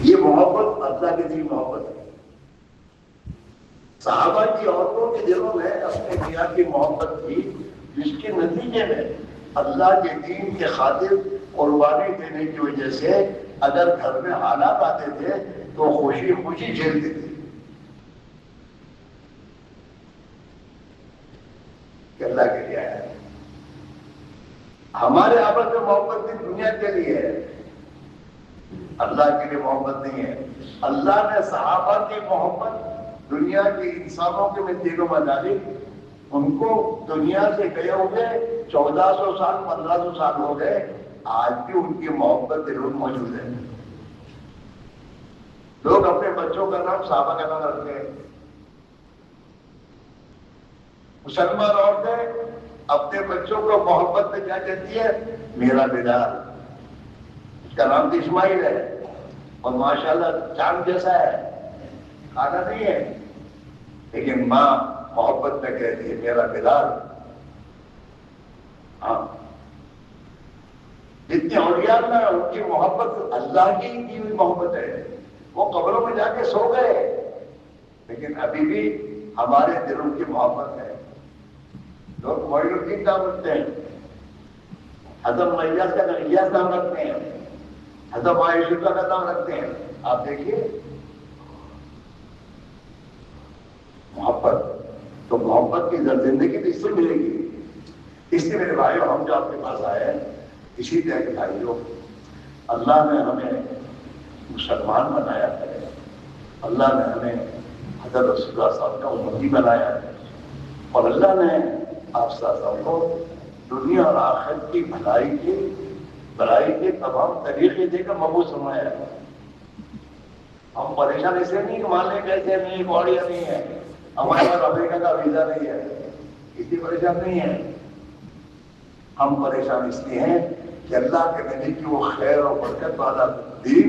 یہ محبت اللہ کے دل محبت ہے. صحابہ کی عورتوں کے دلوں میں اپنے میاں کی محبت تھی، جس کے نتیجے میں اللہ کے دین کے خاطر قربانی دینے کی وجہ سے اگر گھر میں حالات آتے تھے تو خوشی خوشی جھیلتے تھے کہ اللہ کے لیے آیا ہے. ہمارے آپس میں محبت بھی دنیا کے لیے ہے، اللہ کے لیے محبت نہیں ہے. اللہ نے صحابہ کی محبت دنیا کے انسانوں کے میں دلوں میں ڈالی. ان کو دنیا سے گئے ہوئے 1400 سال 1500 سال ہو گئے، آج بھی ان کی محبت دلوں میں موجود ہے. لوگ اپنے بچوں کا نام صحابہ کا نام رکھتے ہیں. مسلمان عورتیں اپنے بچوں کو محبت میں کیا کہتی ہے؟ میرا بلال. اس کا نام تو اسماعیل ہے اور ماشاءاللہ چاند جیسا ہے، کھانا نہیں ہے، لیکن ماں محبت میں کہتی ہے میرا بلال. ہاں، جتنی اولیاء اللہ ان کی محبت اللہ کی دی ہوئی محبت ہے. وہ قبروں میں جا کے سو گئے لیکن ابھی بھی ہمارے دلوں کی محبت ہے. لوگ معین الدین نام رکھتے ہیں، حضرت الیاس کا الیاس نام رکھتے ہیں، حضرت عائشہ کا نام رکھتے ہیں. آپ دیکھیے محبت، تو محبت کی زندگی تو اس سے ملے گی. اس لیے میرے بھائیوں، ہم جو آپ کے پاس آئے ہیں اسی طرح کے بھائیوں، اللہ نے ہمیں مسلمان بنایا ہے، اللہ نے ہمیں حضرت رسول اللہ صاحب کا امتی بنایا ہے، اور اللہ نے آپ صاحب کو دنیا اور آخرت کی بھلائی کے تمام طریقے دے کر مبعوث فرمایا ہے. ہم پریشان اس لیے نہیں کہ مان لیں کیسے نہیں باڑیاں نہیں ہے، ہمارے پاس امریکہ کا ویزا نہیں ہے، اس لیے پریشان نہیں ہے. ہم پریشان اس لیے ہیں کہ اللہ کے نبی کی وہ خیر اور برکت والا دین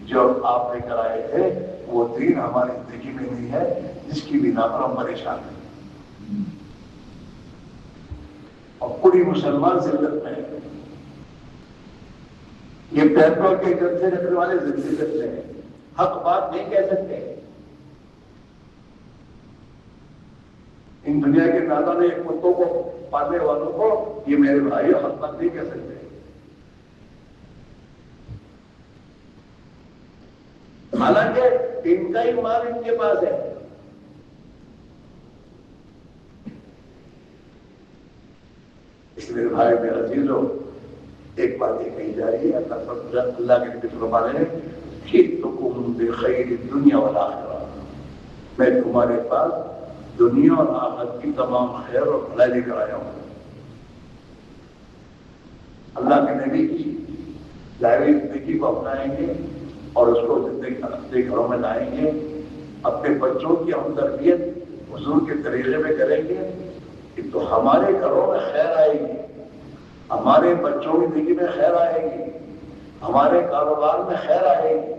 جو آپ لے کر آئے تھے، وہ دین ہماری زندگی میں نہیں ہے، جس کی بنا پر ہم پریشان ہیں. اور پوری مسلمان ذلت میں یہ پیپروں کے گھر سے رکھنے والے زندگی کرتے ہیں، حق بات نہیں کہہ سکتے. ان دنیا کے نادان نے ایک کتوں کو پالنے والوں کو یہ میرے بھائی حق بات نہیں کہہ سکتے. حالانکہ ان کا ہی مال ان کے پاس ہے. اس لیے میرے بھائی میرا عزیزو، ایک بات یہ کہی جا رہی ہے، اللہ کے نبی فرما رہے ہیں جئتکم بخیر الدنیا والآخرہ، میں تمہارے پاس دنیا اور آخرت کی تمام خیر اور بھلائی لے کر آیا ہوں. اللہ کے نبی کی ظاہری زندگی کو اپنائیں گے اور اس کو زندگی اپنے گھروں میں لائیں گے، اپنے بچوں کی ہم تربیت حضور کے طریقے میں کریں گے، تو ہمارے گھروں میں خیر آئے گی، ہمارے بچوں کی زندگی میں خیر آئے گی، ہمارے کاروبار میں خیر آئے گی،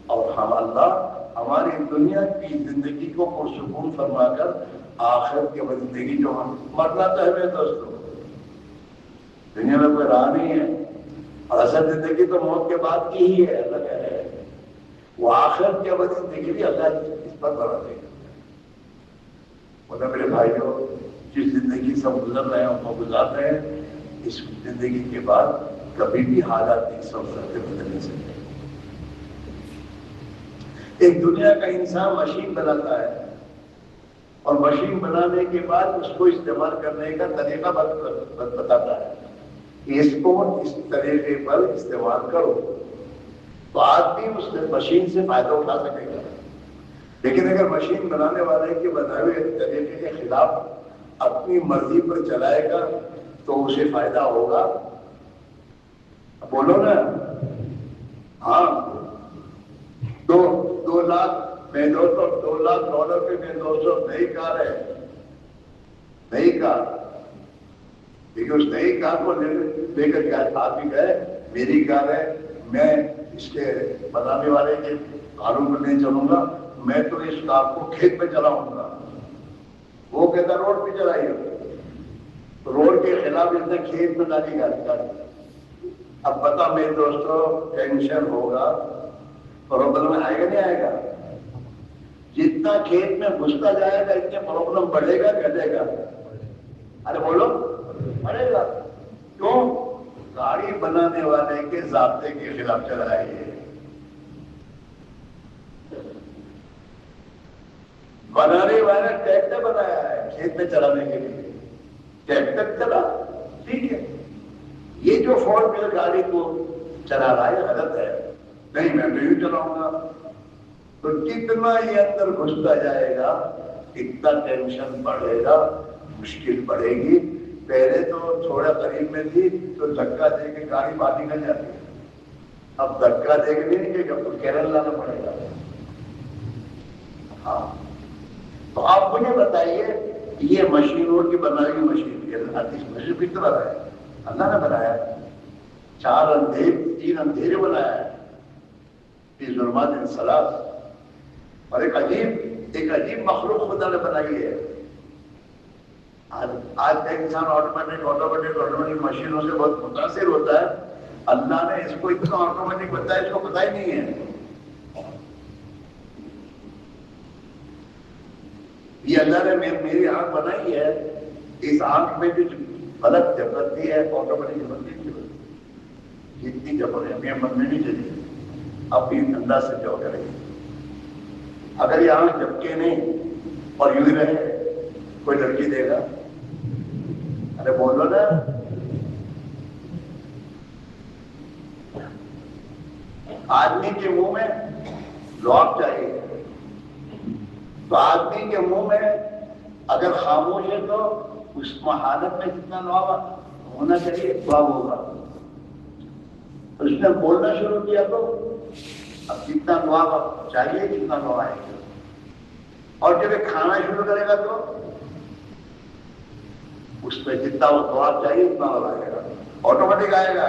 اور ہم اللہ ہماری دنیا کی زندگی کو پرسکون فرما کر آخرت کی زندگی جو ہم مرنا تو ہے دوستوں، دنیا میں کوئی راہ نہیں ہے، اور اصل زندگی تو موت کے بعد کی ہی ہے. اللہ کہہ رہے ہیں وہ آخرت کی ابدی زندگی بھی اللہ اس پر بنا دے گا. مطلب میرے بھائیوں، جس زندگی سے ہم گزر رہے ہیں ہم گزار رہے ہیں، اس زندگی کے بعد کبھی بھی حالات نہیں بدل نہیں سکتے. ایک دنیا کا انسان مشین بناتا ہے اور مشین بنانے کے بعد اس کو استعمال کرنے کا طریقہ بتاتا ہے کہ اس کو اس طریقے پر استعمال کرو تو آدمی اس مشین سے فائدہ اٹھا سکے گا. لیکن اگر مشین بنانے والے کے بتائے ہوئے طریقے کے خلاف اپنی مرضی پر چلائے گا تو اسے فائدہ ہوگا. بولو نا. ہاں، 2 لاکھ میں $2 لاکھ کے میں $200 نئی کار ہے، نئی کار. لیکن اس نئی کار کو لے کر کے آپ بھی گئے میری کار ہے، میں اس کے بنانے والے کے قانون پر نہیں چلوں گا، میں تو اس کار کو کھیت پہ چلاؤں گا. وہ کہتا روڈ پہ چلائیے، روڈ کے خلاف اس نے کھیت میں ڈالی گاڑی. اب پتا میرے دوستوں ٹینشن ہوگا، پرابلم کہ نہیں آئے گا؟ جتنا کھیت میں گھستا جائے گا اتنے پرابلم بڑھے گا گھٹے گا؟ ارے بولو بڑھے گا. کیوں؟ گاڑی بنانے والے کے ضابطے کے خلاف چل رہا ہے. بنانے والے ٹریکٹر بنایا ہے کھیت میں چلانے کے لیے، ٹریکٹر چلا ٹھیک ہے. یہ جو 4 ویلر گاڑی کو چلا رہا ہے غلط ہے. نہیں میں نہیں چلاؤں گا. تو جتنا یہ اندر گھستا جائے گا اتنا ٹینشن بڑھے گا، مشکل بڑھے گی. پہلے تو تھوڑا قریب میں تھی تو دھکا دے کے گاڑی باہر نکل جاتی ہے. اب دھکا دے کے نہیں نکلے گا تو کیرل لانا پڑے گا. ہاں تو آپ مجھے بتائیے یہ مشینوں کی بنائی ہوئی مشین کس طرح ہے؟ اللہ نے بنایا. 3 اندھیرے بنایا ہے فی ظلمات ثلاث. اور ایک عجیب مخلوق خدا نے بنائی ہے. آج کا انسان آٹومیٹک مشینوں سے بہت متاثر ہوتا ہے. اللہ نے اس کو اتنا آٹومیٹک بتایا اس کو پتا ہی نہیں ہے. یہ اللہ نے میری آنکھ بنائی ہے، اس آنکھ میں جو فلک جبرتی ہے آٹومیٹک بنتی ہے. جتنی جبر ہے میرے من میں نہیں چلی اپنی انداز سے جو کرے. اگر یہ آنکھ جھپکے نہیں اور یوں ہی رہے کوئی لڑکی دے گا؟ ارے بولو نا. آدمی کے منہ میں لعاب چاہیے تو آدمی کے منہ میں اگر خاموش ہے تو اس حالت میں جتنا لعاب ہونا چاہیے لعاب ہوگا. اس نے بولنا شروع کیا تو اب جتنا لعاب چاہیے جتنا لعاب آئے گا. اور جب یہ کھانا شروع کرے گا تو اس میں جتنا وہ لعاب چاہیے اتنا لعاب آئے گا. آٹومیٹک آئے گا،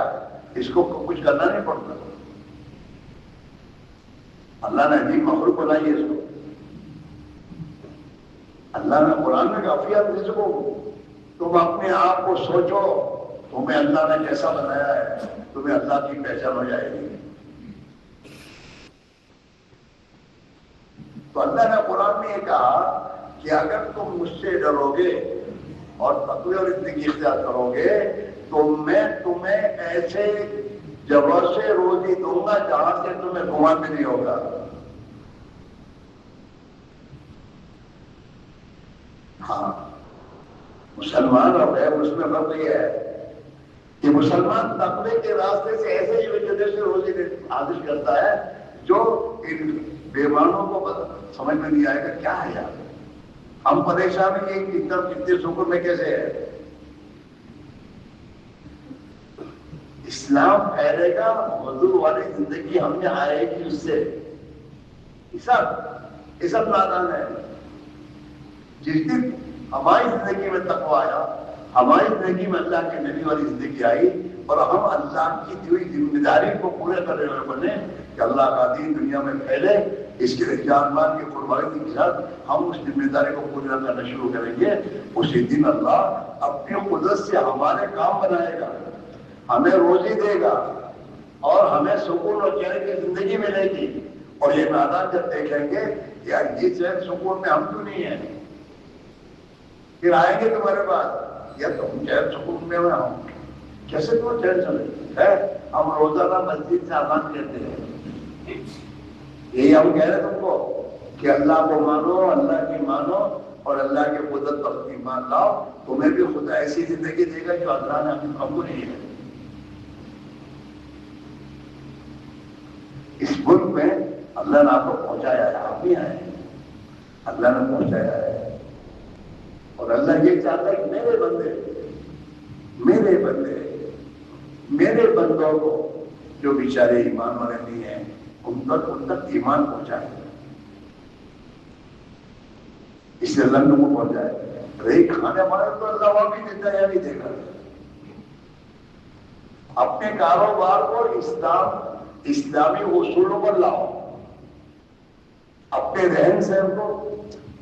اس کو کچھ کرنا نہیں پڑتا. اللہ نے عجیب مخلوق بنائی ہے اس کو. اللہ نے قرآن میں کافی آپ جس کو تم اپنے آپ کو سوچو تمہیں اللہ نے کیسا بنایا ہے، تمہیں اللہ کی پہچان ہو جائے گی. تو اللہ نے قرآن میں یہ کہا کہ اگر تم مجھ سے ڈرو گے اور تقوی اور زندگی اختیار کرو گے تو میں تمہیں ایسے جگہ سے روزی دوں گا جہاں سے تمہیں گمان بھی نہیں ہوگا. ہاں مسلمان اور غیر اس میں فرق یہ ہے کہ مسلمان تقوی کے راستے سے ایسے ہی وجہ سے روزی حاصل کرتا ہے جو ان بیمانوں کو سمجھ میں نہیں آئے گا کیا ہے یار. ہم پریشان ہیں کہ کتنے سکون میں کیسے ہے. اسلام پھیلے گا حضور والی زندگی ہم نے آئے گی اس سے. یہ سب نادان ہے. جس دن ہماری زندگی میں تقویٰ آیا، ہماری زندگی میں اللہ کے نبی والی زندگی آئی اور ہم اللہ کی دی ہوئی ذمہ داری کو پورے کرنے والے بنے کہ اللہ کا دین دنیا میں پھیلے، اس کے لیے جان مال کی قربانی کے ساتھ ہم اس ذمہ داری کو پورا کرنا شروع کریں گے. اسی دن اللہ اپنی قدرت سے ہمارے کام بنائے گا، ہمیں روزی دے گا اور ہمیں سکون اور چین کی زندگی ملے گی. اور یہ نادان جب دیکھیں گے یار یہ چین سکون میں ہم کیوں نہیں ہیں، پھر آئیں گے تمہارے پاس یا تم چین سکون میں ہوں کیسے تم چین چلے. ہم روزانہ مسجد سے آزان کہتے ہیں، یہی ہم کہہ رہے تم کو کہ اللہ کو مانو، اللہ کی مانو اور اللہ کے قدرت پر ایمان لاؤ. تمہیں بھی خدا ایسی زندگی دے گا جو اللہ نے ہم کو نہیں ہے. اس ملک میں اللہ نے آپ کو پہنچایا ہے، آپ بھی آئے ہیں، اللہ نے پہنچایا ہے. اور اللہ یہ چاہتا ہے کہ میرے بندوں کو جو بیچارے ایمان والے نہیں ہیں ان تک ایمان پہنچائے. اس سے اللہ نے وہ پہنچائے. رہی کھانے والے تو اللہ وہاں بھی دیتا ہے یا نہیں دے گا. اپنے کاروبار کو اسلامی اصولوں پر لاؤ، اپنے رہن سہن کو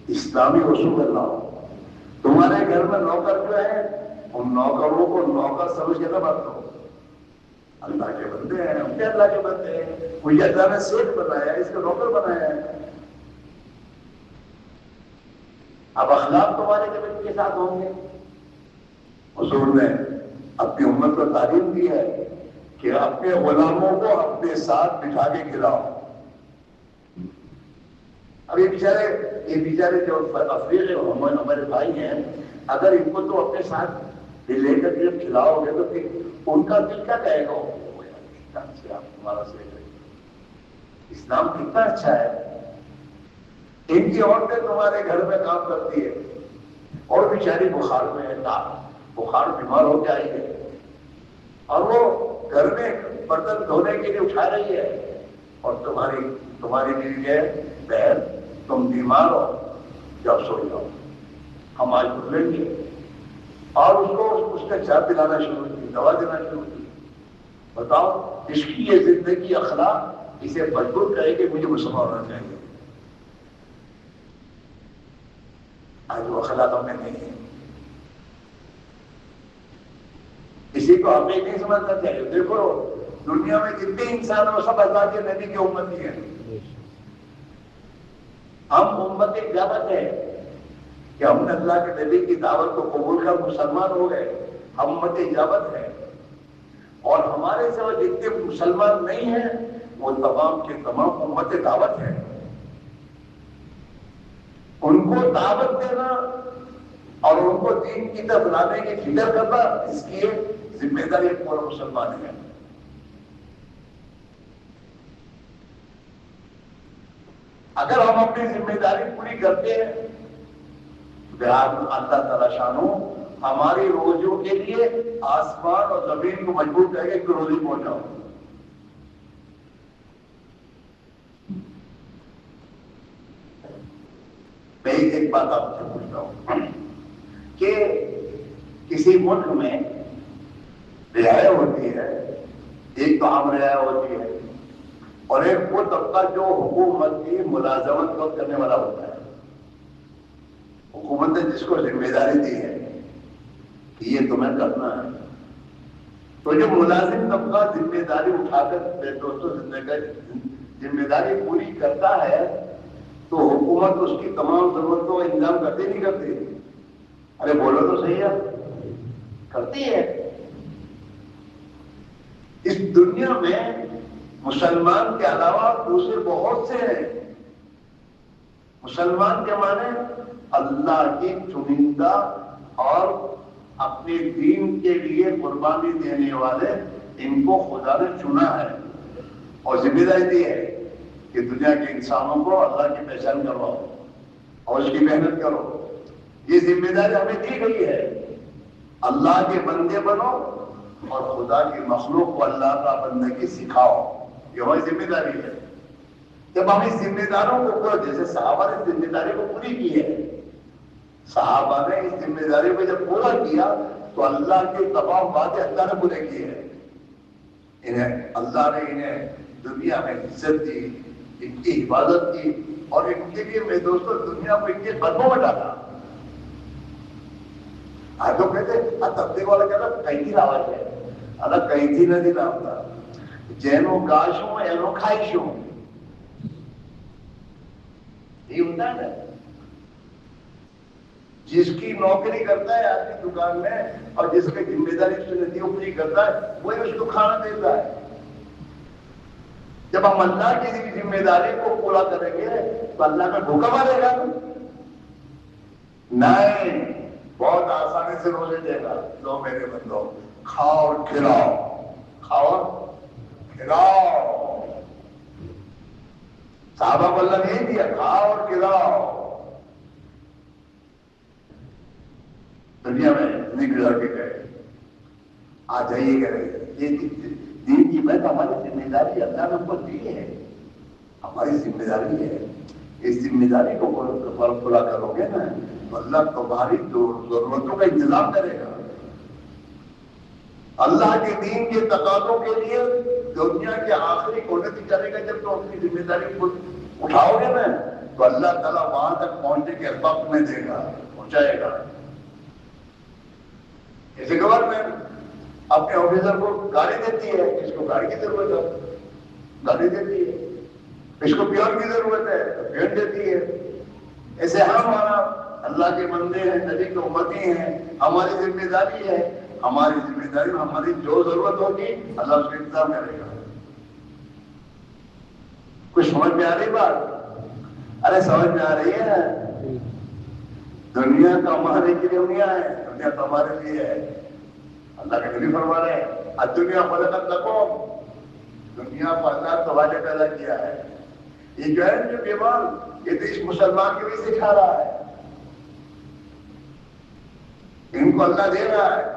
اسلامی اصول پر لاؤ. تمہارے گھر میں نوکر جو ہے ان نوکروں کو نوکر سمجھ کے نہ برتو. اللہ کے بندے ہیں، ہم کیا اللہ کے بندے ہیں؟ مجھے اللہ نے سیٹ بنایا ہے، اس کا نوکر بنایا ہے۔ اب اخلاق تمہارے جب کے ساتھ ہوں گے۔ حضور نے اپنی امت کو تعلیم دی ہے کہ اپنے غلاموں کو اپنے ساتھ بٹھا کے کھلاؤ۔ اب یہ بیچارے جو افریق ہمارے بھائی ہیں، اگر ان کو تو اپنے ساتھ لے کر جب کھلاؤ گے تو پھر ان کا دل کیا کہے گا؟ تمہارا اسلام کتنا اچھا ہے، ان کی عورتیں تمہارے گھر میں کام کرتی ہے اور بیچاری بخار میں ہے، بخار بیمار ہو کے آئی ہے اور وہ گھر میں برتن دھونے کے لیے اٹھا رہی ہے، اور تمہاری بیوی ہے، بہن تم بیمار ہو، جب سو جاؤ، ہم آج بدلیں گے، اور اس نے چائے پلانا شروع کی، دوا دینا شروع کی۔ بتاؤ اس کی یہ زندگی اخلاق اسے مجبور کرے کہ مجھے مسلمان ہونا چاہیے۔ آج وہ اخلاق ہمیں نہیں ہے، کسی کو ہمیں نہیں سمجھنا چاہیے۔ دیکھو دنیا میں جتنے انسان ہیں وہ سب اللہ کے نبی کی امتی ہیں، ہم امت اجابت ہے کہ ہم نے اللہ کے نبی کی دعوت کو قبول کر مسلمان ہو گئے، ہم امت اجابت ہے، اور ہمارے سوا جتنے مسلمان نہیں ہیں وہ تمام کے تمام امت دعوت ہے۔ ان کو دعوت دینا اور ان کو دین کی طرف لانے کی فکر کرنا، اس کی ذمہ داری پورا مسلمان ہے۔ اگر ہم اپنی ذمہ داری پوری کرتے ہیں تو اللہ تعالی شانو ہماری روزیوں کے لیے آسمان اور زمین کو مجبور کرے کہ روزی پہنچاؤ۔ میں ایک بات آپ سے پوچھتا ہوں کہ کسی ملک میں رعایا ہوتی ہے، ایک تو عام رعایا ہوتی ہے، اور ایک وہ طبقہ جو حکومت کی ملازمت کو کرنے والا ہوتا ہے۔ حکومت نے جس کو ذمہ داری دی ہے کہ یہ تمہیں کرنا ہے، تو جو ملازم طبقہ ذمہ داری اٹھا کر دوستوں ذمہ داری پوری کرتا ہے تو حکومت اس کی تمام ضرورتوں کا انتظام کرتی نہیں کرتی؟ ارے بولو تو صحیح ہے، کرتی ہے۔ اس دنیا میں مسلمان کے علاوہ دوسرے بہت سے ہیں۔ مسلمان کے معنی اللہ کی چنندہ اور اپنے دین کے لیے قربانی دینے والے، ان کو خدا نے چنا ہے اور ذمہ داری دی ہے کہ دنیا کے انسانوں کو اللہ کی پہچان کرواؤ اور اس کی محنت کرو۔ یہ ذمہ داری ہمیں دی گئی ہے، اللہ کے بندے بنو اور خدا کی مخلوق کو اللہ کا بندگی سکھاؤ، یہ ہماری ذمہ داری ہے۔ جب ہم اس ذمہ داروں کو پورا، جیسے صحابہ نے ذمہ داری کو پوری کی ہے، صحابہ نے اس ذمہ داری کو جب پورا کیا تو اللہ کے تمام وعدے اللہ نے پورے کیے ہیں۔ اللہ نے انہیں دنیا میں عزت دی، ان کی حفاظت کی، اور ان کے لیے میں دوستوں دنیا کو ان کے قدموں میں ڈالا۔ آج تو کہتے تبدیل والا کہتا کہیں تھی آواز ہے، اللہ کہیں تھی نہ دلا ہوتا، جینو گاشوں اینو کھائشوں، یہ ہوتا ہے نا۔ جس کی نوکری کرتا ہے آدمی دکان میں اور جس کی ذمہ داری اس نے دی پوری کرتا ہے، وہی اس کو کھانا دیتا ہے۔ جب ہم اللہ کی ذمہ داری کو پورا کریں گے تو اللہ کا بھوکا مارے گا نہیں، بہت آسانی سے روزے دے گا۔ لو میرے بندو کھاؤ اور کھلاؤ، کھاؤ اور کھلاؤ۔ صحابہ کو اللہ نے دیا، کھاؤ اور کھلاؤ۔ دنیا میں اتنی گزر کے گئے، آ جائیے گا یہ دین کی بات ہماری ذمہ داری اللہ نے ہم کو دی ہے، ہماری ذمہ داری ہے۔ اس ذمہ داری کو پورا کرو گے نا تو اللہ تمہاری ضرورتوں کا انتظام کرے گا۔ اللہ کے دین کے تقاضوں کے لیے دنیا کے آخری کونے تک چلے گا۔ جب تم اپنی ذمہ داری کو اٹھاؤ گے نا تو اللہ تعالیٰ وہاں تک پہنچنے کے اسباب تمہیں دے گا، پہنچائے گا۔ جیسے گورنمنٹ اپنے آفیسر کو گاڑی دیتی ہے، اس کو گاڑی کی ضرورت ہے گاڑی دیتی ہے، اس کو پیون کی ضرورت ہے تو پیون دیتی ہے۔ ایسے ہمارا اللہ کے بندے ہیں، نبی کے امتی ہیں، ہماری ذمہ داری ہے، ہماری ذمہ داری میں ہماری جو ضرورت ہوگی اللہ اس کا انتظام کرے گا۔ کچھ سمجھ میں آ رہی بات؟ ارے سمجھ میں آ رہی ہے؟ دنیا کمانے کے لیے نہیں آئے، دنیا کمانے کے لیے ہے۔ اللہ کے نبی فرما رہے ہیں دنیا خلقت لکم، دنیا کو اللہ تبارک پیدا کیا ہے۔ یہ جو ہے جو بیمار، یہ تو اس مسلمان کے بھی سکھا رہا ہے، ان کو اللہ دے رہا ہے۔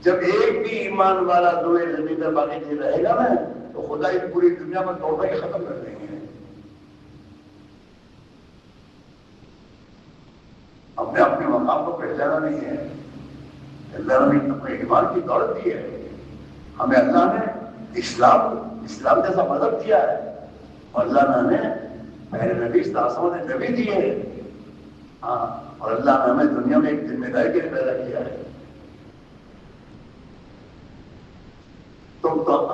جب ایک بھی ایمان والا دوئے زمین پر باقی نہیں رہے گا نا تو خدا اس پوری دنیا میں توبہ ہی ختم کر دیں گے۔ ہم نے اپنے مقام کو پہچانا نہیں ہے، اللہ نے اپنے ایمان کی دولت دی ہے، ہمیں اللہ نے اسلام جیسا مذہب دیا ہے، اور اللہ نے ہمیں پہلے نبی صلی اللہ علیہ وسلم نے نبی دیے ہیں، ہاں، اور اللہ نے ہمیں دنیا میں ایک ذمہ داری کے لیے پیدا کیا ہے۔ تو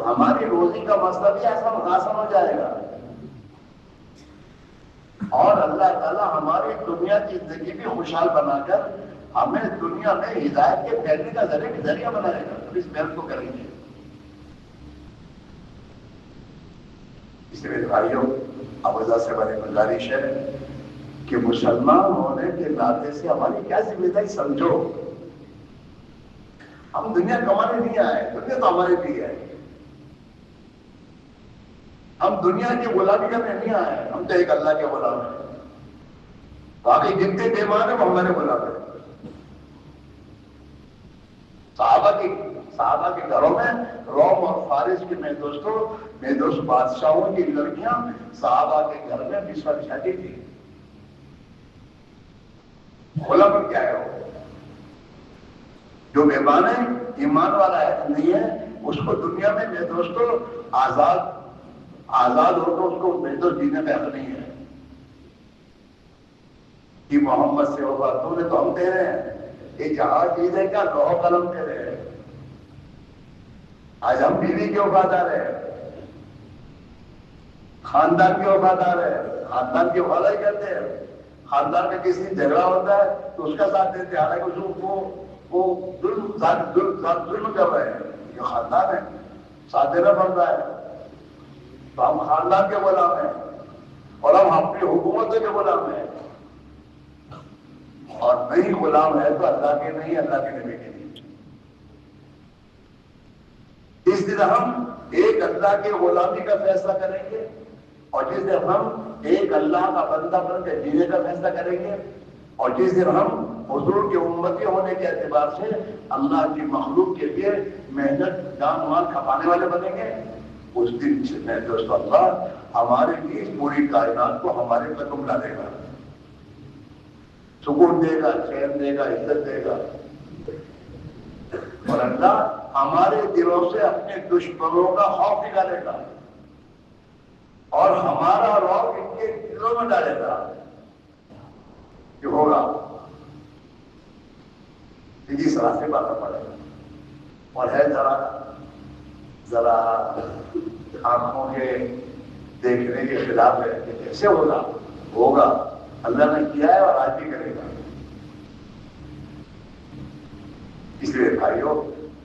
ہماری روزی کا مسئلہ بھی آسان ہو جائے گا، اور اللہ تعالیٰ ہماری دنیا کی زندگی بھی خوشحال بنا کر ہمیں دنیا میں ہدایت کے پھیلنے کا ذریعہ بنائے گا۔ تو اس محنت کو کریں گے۔ اس لیے بھائیوں، ابوذر سے بڑی گزارش ہے کہ مسلمان ہونے کے ناطے سے ہماری کیا ذمہ داری سمجھو۔ ہم دنیا کمانے نہیں آئے، دنیا تو ہمارے لیے ہے۔ ہم دنیا کی غلامی کرنے نہیں آئے، ہم تو ایک اللہ کے غلام ہیں۔ باقی جتنے بیمان ہیں وہ ہمارے غلام ہیں۔ صحابہ کے گھروں میں روم اور فارس کے میں دوست بادشاہوں کی لڑکیاں صحابہ کے گھر میں بچھا بچھاتی تھی۔ غلام کیا ہے وہ؟ جو بیمان ہے، ایمان والا ہے نہیں ہے، اس کو دنیا میں میں دوستوں آزاد ہو تو اس کو بہتر جینے کا حق نہیں ہے کہ محمد سے ہوگا تو نے تو ہم دے رہے ہیں، یہ جہاز جینے کا لوح قلم دے رہے ہیں۔ آج ہم بیوی کے وفادار ہیں، خاندان کے وفادار ہیں، خاندان کی وفاداری کرتے ہیں۔ خاندان میں کسی جھگڑا ہوتا ہے تو اس کا ساتھ دیتے ہیں، حالانکہ وہ ظلم کر رہے ہیں، یہ خاندان ہے، ساتھ دینا پڑتا ہے۔ تو ہم خاندان کے غلام ہیں اور ہم اپنی حکومتوں کے غلام ہیں، اور نہیں غلام ہے تو اللہ کے نہیں، اللہ کے نبی کے نہیں۔ اس دن ہم ایک اللہ کے غلامی کا فیصلہ کریں گے، اور جس دن ہم ایک اللہ کا بندہ بن کے جینے کا فیصلہ کریں گے، اور جس دن ہم حضور کے امتی ہونے کے اعتبار سے اللہ کی مخلوق کے لیے محنت جان مال کھپانے والے بنیں گے، اس دن میں دوست اللہ ہمارے لیے پوری کائنات کو ہمارے قدم لا دے گا، سکون دے گا، چین دے گا، عزت دے گا، اور اللہ ہمارے دلوں سے اپنے دشمنوں کا خوف نکالے گا اور ہمارا رعب ان کے دلوں میں ڈالے گا۔ یہ ہوگا جس طرح سے باتیں پڑے گا، اور ہے ذرا آنکھوں کے دیکھنے کے خلاف ہے کہ کیسے ہوگا، اللہ نے کیا ہے اور آج بھی کرے گا۔ اس لیے بھائیوں،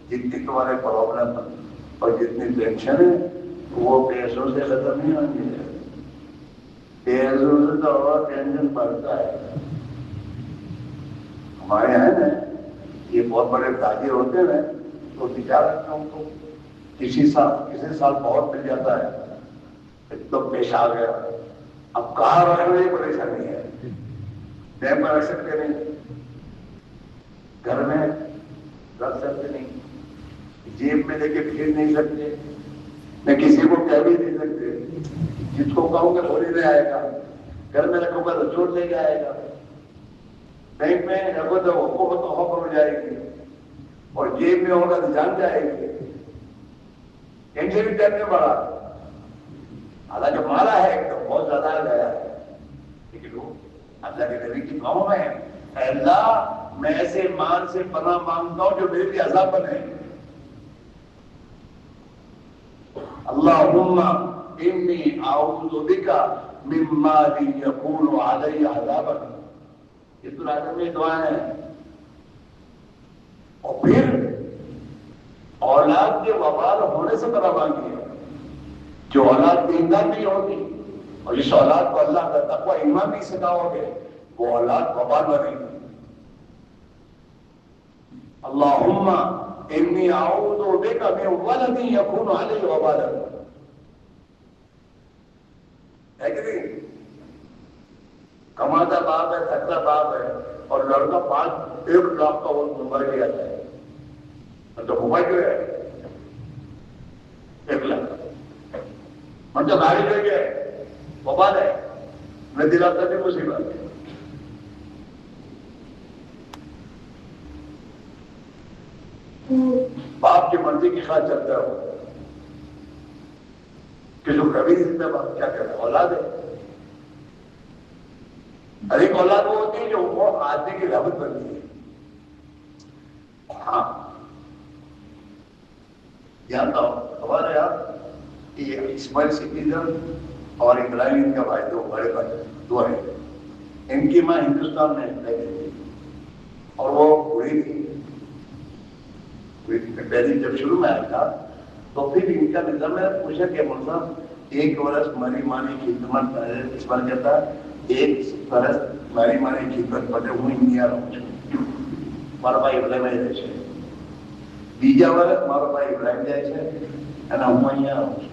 جتنی تمہارے پرابلم اور جتنی ٹینشن ہے وہ پیسوں سے ختم نہیں ہوں گے، پیسوں سے تو اور ٹینشن بڑھتا ہے۔ ہمارے یہاں نا یہ بہت بڑے تاجر ہوتے ہیں تو تجارت میں ان کو کسی سال بہت مل جاتا ہے، ایک تو پیش آ گیا، اب کہاں رکھنے کی پریشانی ہے، بینک میں رکھ سکتے نہیں، گھر میں رکھ سکتے نہیں، جیب میں لے کے پھر نہیں سکتے، میں کسی کو کہہ بھی نہیں سکتے، جس کو کہوں گے بولی نہیں آئے گا، گھر میں رکھوں گا تو چور لے کے آئے گا، بینک میں رکھو تو حکومت تو حکم ہو جائے گی، اور جیب میں ہوگا تو جان جائے گی، ٹینشن بھی کرنے پڑا، حالانکہ مالا ہے ایک تو بہت زیادہ آ گیا ہے، لیکن وہ اللہ کے نبی کی دعاؤں میں اے اللہ میں ایسے مال سے پناہ مانگتا ہوں جو میرے لیے عذاب بنے، اللہم انی اعوذ بک مما یکون علی عذابک. یہ تو راجہ میں دعا ہے. اور پھر اولاد کے وبال ہونے سے بڑا مانگی ہے جو اولاد دیندار نہیں ہوگی اور اس اولاد کو اللہ کا تقوی ایمان نہیں سکھاؤ گے وہ اولاد وبال بنے گی. اللہم انی اعوذ بک من ولد یکون علی وبالا. ہے کہ نہیں؟ کماتا باپ ہے, تھکتا باپ ہے, اور لڑکا 1 لاکھ کا وہ موبائل لے آتا ہے. تو موبائل جو ہے 1 لاکھ مطلب گاڑی جو ہے وبال ہے, میں دلاتا بھی مصیبت ہے. باپ کی مرضی کی خواہش چلتا ہو کہ جو کبھی نہیں سکتا باپ کیا کرتا. اولاد ہے, ہر ایک اولاد وہ ہوتی ہے جو وہ آدمی کی رحمت بنتی ہے. ہاں جانتا ہوں ہمارے یہاں یہ اسماعیل سٹیزن اور ابراہیم کا بھائی, 2 بڑے بھائی 2 ہیں. ان کی ماں ہندوستان میں رہتی تھی اور وہ بوڑھی تھی. پہلی جب شروع میں آیا تھا تو پھر ان کا نظام میں پوچھا کہ مطلب 1 برس مری مانی خدمت اس بار کہتا 1 برس مری مانی خدمت پڑے ہوں انڈیا મારો ભાઈ ઇબ્રાહિમ જાય છે, બીજા વર્ષ મારો ભાઈ ઇબ્રાહિમ જાય છે અને હું અહીંયા આવું છું.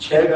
6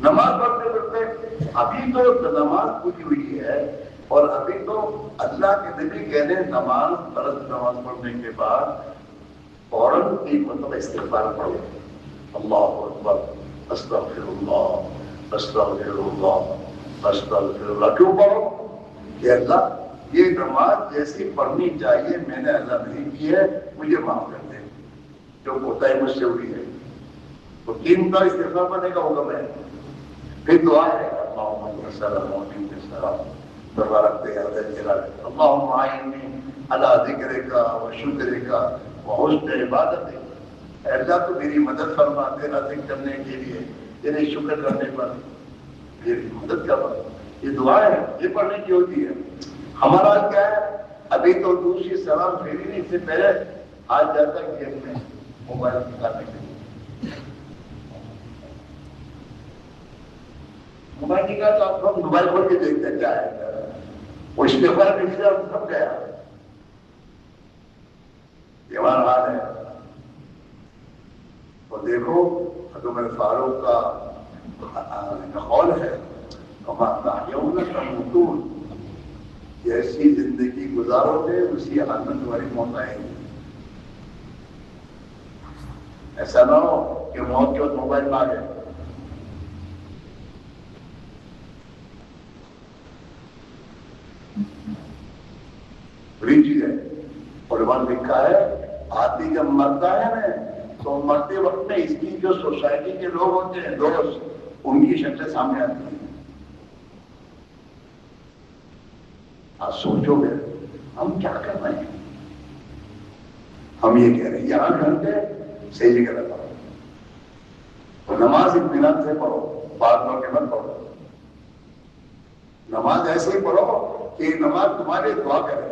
نماز پڑھتے پڑھتے ابھی تو نماز پوری ہوئی ہے، اور ابھی تو اللہ کے نبی کہنے نماز پڑھنے کے بعد فوراً ایک مطلب استغفار پڑھو، اللہ اکبر، استغفر اللہ، استغفر اللہ، استغفر اللہ۔ کیوں پڑھو؟ کہ اللہ یہ نماز جیسی پڑھنی چاہیے میں نے ادا نہیں کی ہے، مجھے معاف کر دے، جو کوتاہی مجھ سے ہوئی ہے۔ تو 3 کا استغفار پڑھنے کا حکم ہے۔ پھر دعا ہے اللہم صلی اللہ علیہ وسلم تبارک یا ذا الجلال اللہم اعِنِّی علی ذکرک و شکرک و حسن عبادتک۔ اے اللہ تو میری مدد فرما تیرا ذکر کرنے کے لیے، تیرے شکر کرنے پر میری مدد کرنا۔ یہ دعا ہے، یہ پڑھنے کی ہوتی ہے۔ ہمارا کیا ہے، ابھی تو دوسری سلام پھیری نہیں، اس سے پہلے آج جاتا کہ میں موبائل نکالنے کے لیے موبائل نکال تو آپ موبائل کھول کے دیکھتے ہیں کیا ہے، وہ استغفار کے لیے سب گیا۔ یہ ہمارا حال ہے۔ اور دیکھو عمر فاروق کا قول ہے جیسی زندگی گزارو گے اسی حال میں تمہاری موت آئے گی۔ ایسا نہ ہو کہ موت کے وقت موبائل میں آ گئے۔ بری چیز ہے۔ قربان لکھا ہے آدمی جب مرتا ہے نا تو مرتے وقت میں اس کی جو سوسائٹی کے لوگ ہوتے ہیں دوست، ان کی شکلیں سامنے آتی ہیں۔ آپ سوچو گے ہم کیا کر رہے ہیں؟ ہم یہ کہہ رہے ہیں یہاں گھنٹے صحیح جگہ پڑھو، تو نماز اطمینان سے پڑھو، بات کے مت پڑھو۔ نماز ایسے ہی پڑھو کہ نماز تمہارے دعا کرے۔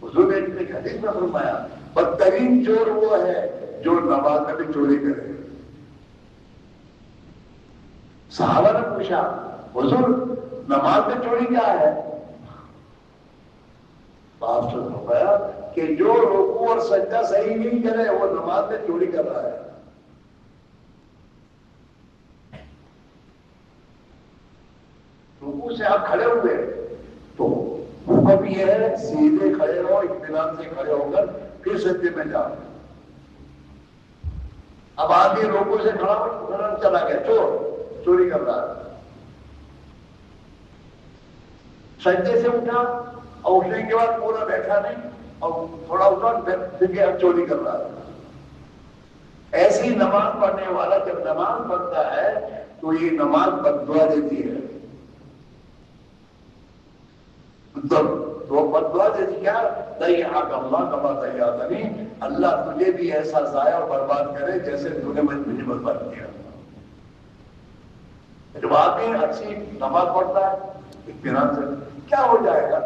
حضور نے ایک حدیث میں فرمایا بدترین چور وہ ہے جو نماز میں بھی چوری کرے۔ صحابہ نے پوچھا حضور نماز میں چوری کیا ہے؟ آپ سے فرمایا کہ جو رکوع اور سجدہ صحیح نہیں کرے وہ نماز میں چوری کر رہا ہے۔ رکوع سے آپ کھڑے ہوئے تو حکم یہ ہے سیدھے کھڑے رہو، اطمینان سے کھڑے ہو کر پھر سجدے میں جاؤ۔ اب آدمی رکوع سے کھڑا چلا گیا، چوری کر رہا ہے۔ سجدے سے اٹھا اور اٹھنے کے بعد پورا بیٹھا نہیں اور تھوڑا اٹھا پھر گیا چوری کر رہا ہے۔ ایسی نماز پڑھنے والا جب نماز پڑھتا ہے تو یہ نماز بد دعا دیتی ہے۔ تو بد دعا دیتی کیا؟ ضیعک اللہ کما ضیعتنی، اللہ تجھے بھی ایسا ضائع اور برباد کرے جیسے تو نے مجھے برباد کیا۔ جب آدمی اچھی نماز پڑھتا ہے اطمینان سے، کیا ہو جائے گا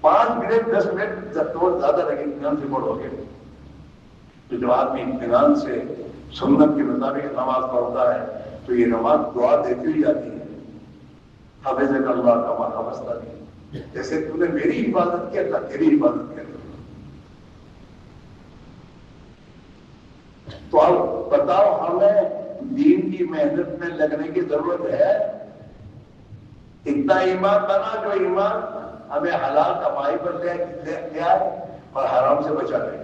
5 منٹ 10 منٹ جب تو زیادہ لگے اطمینان سے پڑھو گے تو جب آدمی اطمینان سے سنت کے مطابق نماز پڑھتا ہے تو یہ نماز دعا دیتی ہوئی جاتی ہے۔ حفظک اللہ کما حفظتنی، جیسے تو نے میری حفاظت کی اللہ تیری حفاظت کر۔ تو اب بتاؤ ہمیں دین کی محنت میں لگنے کی ضرورت ہے؟ اتنا ایمان بنا جو ایمان ہمیں حلال کمائی پر لے آئے اور حرام سے بچا لے۔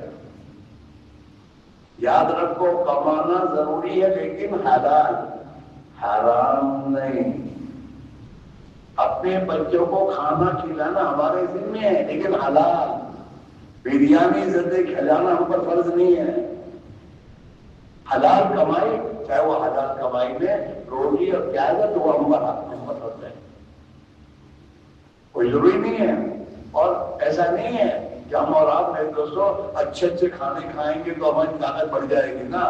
یاد رکھو کمانا ضروری ہے لیکن حلال، حرام نہیں۔ اپنے بچوں کو کھانا کھلانا ہمارے ذمہ ہے لیکن حلال۔ بریانی زندے کھلانا ہم پر فرض نہیں ہے۔ حلال کمائی چاہے وہ حلال کمائی میں روٹی اور پیاز ہے تو وہ ہم پر فرض ہے، کوئی ضروری نہیں ہے۔ اور ایسا نہیں ہے کہ ہم اور آپ میرے دوستوں اچھے اچھے کھانے کھائیں گے تو ہماری طاقت بڑھ جائے گی نا۔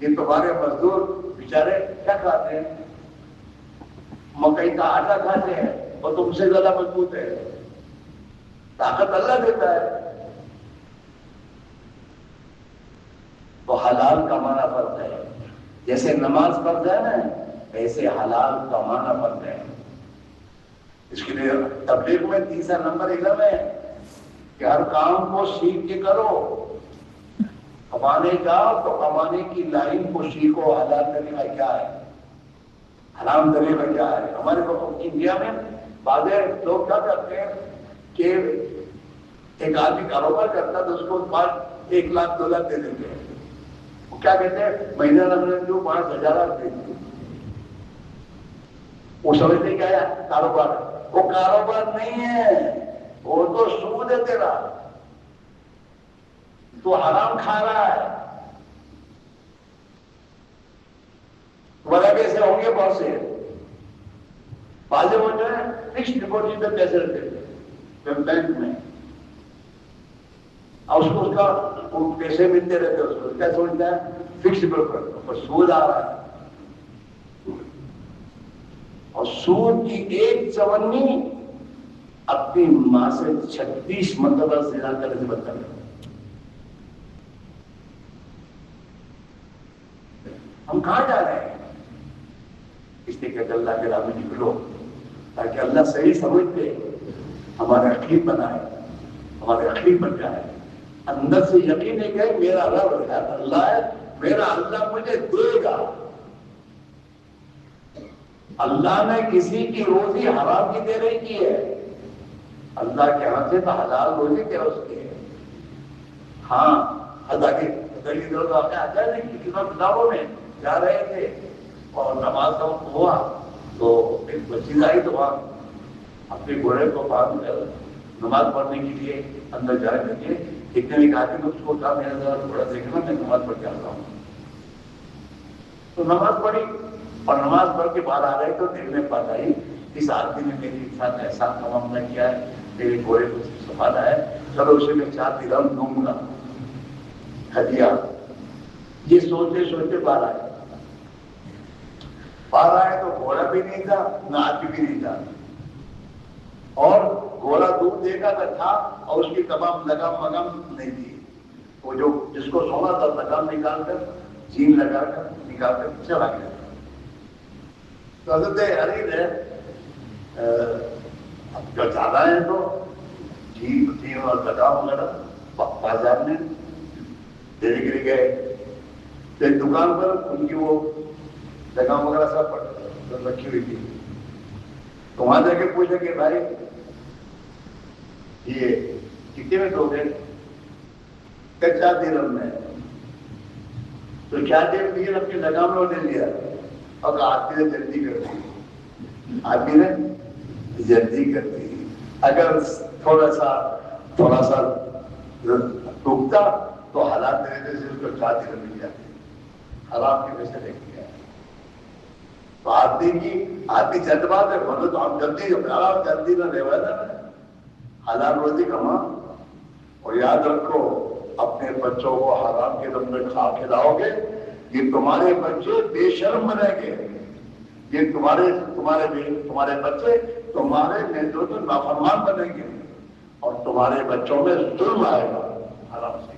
یہ تمہارے مزدور بیچارے کیا کھاتے ہیں؟ مکئی کا آٹا کھاتے ہیں اور تم سے زیادہ مضبوط ہے۔ طاقت اللہ دیتا ہے۔ تو حلال کمانا فرض ہے، جیسے نماز فرض ہے نا ایسے حلال کمانا فرض ہے۔ اس کے لیے تبلیغ میں تیسرا نمبر علم ہے کہ ہر کام کو سیکھ کے کرو۔ کمانے کا تو کمانے کی لائن کو سیکھو، حلال طریقہ کیا ہے، حرام طریقہ کیا ہے۔ ہمارے کو انڈیا میں بعض لوگ کیا کرتے ہیں کہ ایک آدمی کاروبار کرتا تو اس کو بعد 1 لاکھ 2 لاکھ دے دیں گے، وہ کیا کہتے ہیں مہینے نمبر جو 5,000 دے دیں، وہ سمجھتے کیا ہے کاروبار، وہ کاروبار نہیں ہے، وہ تو سود ہے تیرا، تو حرام کھا رہا ہے۔ تمہارے پیسے ہوں گے بہت سے، بعض وہ جو ہے فکس ڈپوزٹ پہ پیسے رکھتے ہیں بینک میں، اور اس کو اس کا پیسے ملتے رہتے، اس کو کیا سمجھتا ہے فکس پر سود آ رہا ہے، اور سود کی 1/54 اپنی ماں سے 36 مرتبہ زنا کرنے سے بدتر ہے۔ ہم کہاں جا رہے ہیں؟ اس لیے کہ اللہ کے راہ میں نکلو تاکہ اللہ صحیح سمجھ دے، ہمارے عقیق بنائے، ہمارے عقیق بن جائے، اندر سے یقین ہے کہ میرا رب اللہ ہے، میرا اللہ مجھے دے گا۔ اللہ نے کسی کی روزی حرام کی دے رہی کی ہے، اللہ کے ہاتھ سے تو حلال روزی کیا اس کی ہے۔ ہاں اللہ کی آتا ہے کتابوں میں جا رہے تھے اور نماز کا وقت ہوا تو ایک بچی آئی تو وہاں اپنے گھوڑے کو باندھ کر نماز پڑھنے کے لیے اندر جانے لگے، ایک نے کہا کہ اس کو کہا میرا ذرا گھوڑا دیکھنا، میں نماز پڑھ کے آتا ہوں۔ تو نماز پڑھی اور نماز پڑھ کے باہر آ رہے تو دل میں بات آئی اس آدمی نے میرے ساتھ احسان کا معاملہ کیا ہے، میرے گھوڑے کو سنبھالا ہے، چلو اسے میں 4 درہم دوں گا ہدیہ۔ یہ سوچتے سوچتے باہر آئے تو گھوڑا بھی نہیں تھا نہ آدمی بھی نہیں تھا، اور گھوڑا دودھ دے گا تھا اور اس کی تمام لگام مگام نہیں تھی، وہ جو جس کو سونا تھا لگام نکال کر چین لگا کر نکال کر چلا گیا۔ تو حضرت علی نے جو زیادہ ہے تو چین اور لگام وغیرہ بازار میں دینے کے لیے گئے، ایک دکان پر ان کی وہ لگام وغیرہ سب رکھی ہوئی تھی، تو وہاں جا کے پوچھا کہ بھائی یہ کتنے میں دو گے؟ 4 درہم میں۔ تو 4 درہم دیے اپنی لگام میں لے لیا، اور آدمی نے جلدی کر دی، آدمی نے جلدی کر دی، اگر تھوڑا سا ڈوبتا تو حالات طریقے سے اس کو 4 درہم مل جاتے، حرام کی وجہ سے لے گیا۔ تو آدمی جلد بات ہے، بولے تو ہم جلدی نہ رہے نا، حلال روزی کما، اور یاد رکھو اپنے بچوں کو حرام کے دم میں کھا کھلاؤ گے، یہ تمہارے بچے بے شرم بنیں گے، یہ تمہارے بچے تمہارے نیتوں میں نافرمان بنیں گے، اور تمہارے بچوں میں ظلم آئے گا حرام سے۔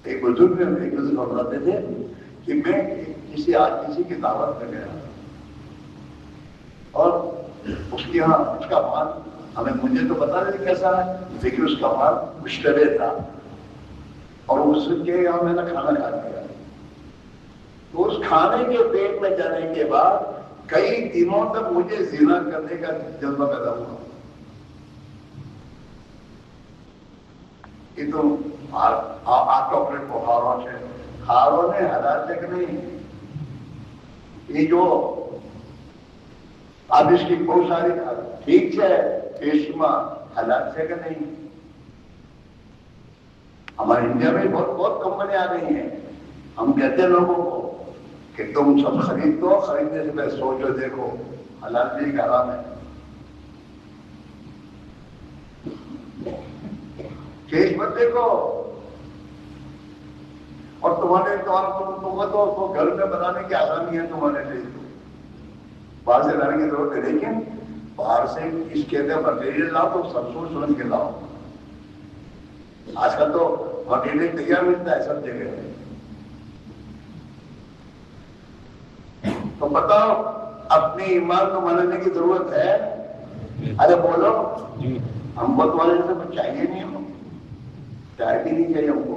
ایک بزرگ فرماتے تھے کہ میں کسی کی دعوت میں گیا اور اس کے یہاں اس کا مال مجھے تو پتا نہیں کیسا ہے، لیکن اس کا مال مشتبہ تھا، اور اس کے یہاں میں نے کھانا کھا لیا، تو اس کھانے کے پیٹ میں جانے کے بعد کئی دنوں تک مجھے زنا کرنے کا جذبہ پیدا ہوا۔ یہ تو اپنے بخاروں نے حلال تک نہیں، یہ جو اب اس کی بہت ساری ٹھیک ہے پیشما حلال سے کہ نہیں۔ ہمارے انڈیا میں بہت کمپنیاں آ گئی ہیں، ہم کہتے ہیں لوگوں کو کہ تم سب خرید دو، خریدنے سے پہلے سوچو دیکھو حلال بھی کہ حرام ہے، کیش مت دیکھو، اور تمہارے تو گھر میں بنانے کی آسانی ہے تمہارے لیے، باہر سے لانے کی ضرورت ہے، لیکن باہر سے اس کہتے ہیں مٹیریل لاؤ تو سب سوچ سمجھ کے لاؤ۔ آج کل تو مٹیریل تیار ملتا ہے سب جگہ، تو بتاؤ اپنی ایمان کو منانے کی ضرورت ہے؟ ارے بولو ہم کو تمہارے جیسے کچھ چاہیے نہیں، ہم چاہے بھی نہیں چاہیے ہم کو،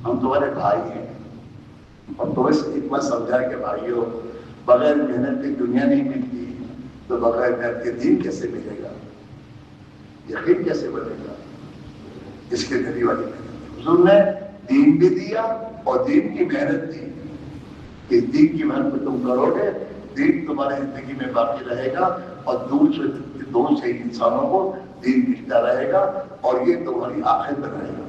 ہم تمہارے بھائی ہیں. اور تو اس حکمت سمجھا کہ بھائیو بغیر محنت کی دنیا نہیں ملتی، تو بغیر محنت کے دین کیسے ملے گا، یقین کیسے بنے گا. اس کے دلی والی محنت حضور نے دین بھی دیا اور دین کی محنت دی کہ دین کی محنت میں تم کرو گے، دین تمہاری زندگی میں باقی رہے گا اور دور سے انسانوں کو دین ملتا رہے گا اور یہ تمہاری آخرت میں رہے گا.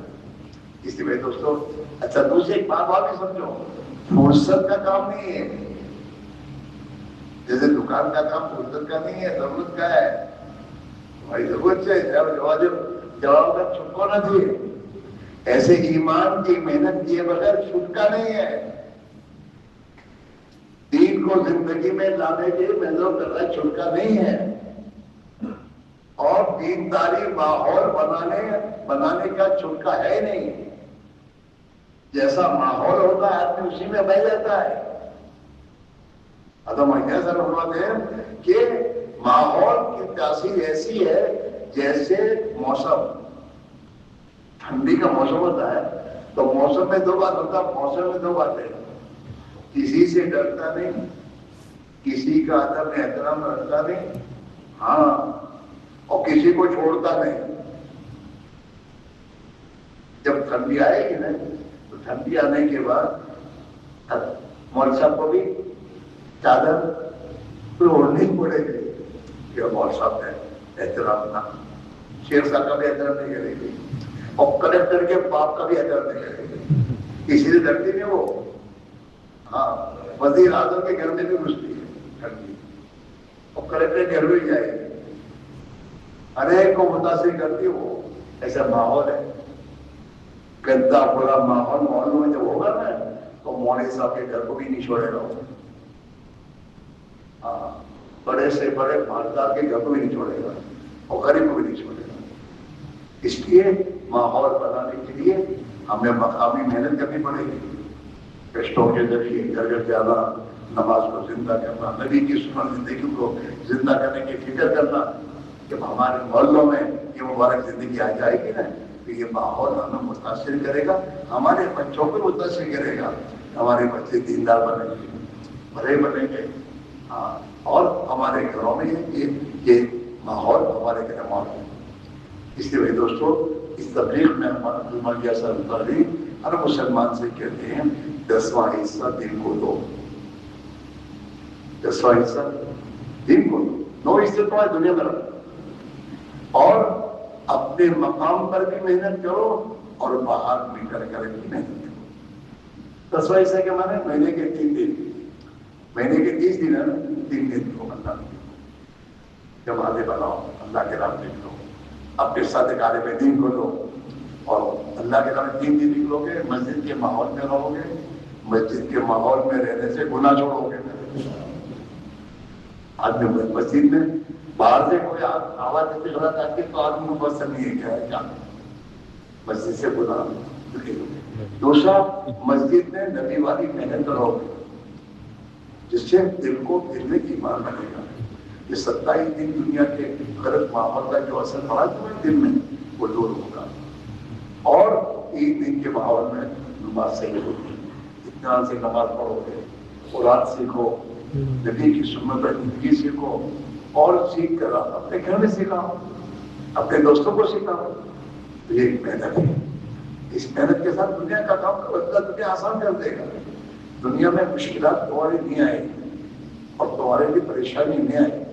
اس لیے دوستوں اچھا دوسری ایک بات اور بھی سمجھو، فرصت کا کام نہیں ہے، جیسے دکان کا کام فرصت کا نہیں ہے، ضرورت کا ہے. تمہاری ضرورت سے جواب کا چھٹکو نہ دیے، ایسے ایمان کی محنت کیے بغیر چھٹکا نہیں ہے. دین کو زندگی میں لانے کے محنت کر رہا چھٹکا نہیں ہے. اور دینداری ماحول بنانے کا چھٹکا ہے نہیں. جیسا ماحول ہوتا ہے آدمی اسی میں بہ جاتا ہے. ایسا فرماتے ہیں کہ ماحول کی تاثیر ایسی ہے جیسے موسم، ٹھنڈی کا موسم ہوتا ہے تو موسم میں دو بات ہوتا ہے، موسم میں دو باتیں، کسی سے ڈرتا نہیں، کسی کا ادب میں احترام رکھتا نہیں، ہاں اور کسی کو چھوڑتا نہیں. جب ٹھنڈی آئے گی نا تو ٹھنڈی آنے کے بعد مول صاحب کو بھی چادر پھر اوڑھنی پڑے گی کہ مول صاحب نے احترام نہ، شیر صاحب کا بھی احترام نہیں کرے گی اور کلیکٹر کے باپ کا بھی احترام نہیں کرے گی. اسی لیے ڈرتی نہیں وہ. ہاں وزیر اعظم کے گھر میں بھی گھستی ہے ٹھنڈی اور کلیکٹر کے گھر میں جائے گی، ہر ایک کو متاثر کرتی وہ. ایسا ماحول ہے، گندا برا ماحول محلوں میں جب ہوگا نا تو مولوی صاحب کے گھر کو بھی نہیں چھوڑے گا. ہاں بڑے سے بڑے مالدار کے گھر کو بھی نہیں چھوڑے گا اور غریب کو بھی نہیں چھوڑے گا. اس لیے ماحول بنانے کے لیے ہمیں مقامی محنت کرنی پڑے گی، کشتوں کے ذریعے گھر گھر جانا، نماز کو زندہ کرنا، نبی کی سنت زندگی کو زندہ کرنے کی فکر کرنا. جب ہمارے محلوں میں یہ مبارک زندگی آ جائے گی نا تو یہ ماحول ہمیں متاثر کرے گا، ہمارے بچوں کو متاثر کرے گا، ہمارے بچے دیندار بنیں گے، بڑے بنیں گے. ہاں اور ہمارے گھروں میں یہ ماحول ہمارے گھر میں ہے. اس لیے دوستوں اس تبلیغ میں ہمارے تعلیم ہر مسلمان سے کہتے ہیں 10واں حصہ دل کو دو، 10واں حصہ دل کو دو. 9 حصے تمہاری دنیا میں رکھو اور اپنے مقام پر بھی محنت کرو اور باہر بھی کر بھی محنت کرو. 10واں حصہ کے معنی مہینے کے 3 دن، مہینے کے 30 دن ہے نا، 3 دن کو اللہ جماعتیں بناؤ، اللہ کے راستے میں دو، اپنے ساتھ کالے میں دین کو دو اور اللہ کے راستے 3 دن نکلو گے، مسجد کے ماحول میں رہو گے، مسجد کے ماحول میں رہنے سے گناہ چھوڑو گے. آدمی مسجد میں باہر سے کوئی آواز دیتے غلط آتی تو آدمی کو پسند نہیں ہے کیا ہے کیا مسجد سے گناہ. دوسرا مسجد میں نبی والی محنت کرو جس سے دل کو دل میں ایمان بنے گا. یہ 27 دن دنیا کے غلط ماحول کا جو اثر پڑا تمہیں دل میں وہ دور ہوگا. اور 3 دن کے ماحول میں نماز صحیح ہوگی، اطمینان سے نماز پڑھو گے، قرآن سیکھو، نبی کی سنت پر زندگی سیکھو اور سیکھ کر اپنے گھر میں سکھاؤ، اپنے دوستوں کو سکھاؤ. تو یہ ایک محنت ہے. اس محنت کے ساتھ دنیا کا کام کرو، اللہ تمہیں آسان کر دے گا. دنیا میں مشکلات تمہاری نہیں آئے گی اور تمہارے بھی پریشانی نہیں آئے گی،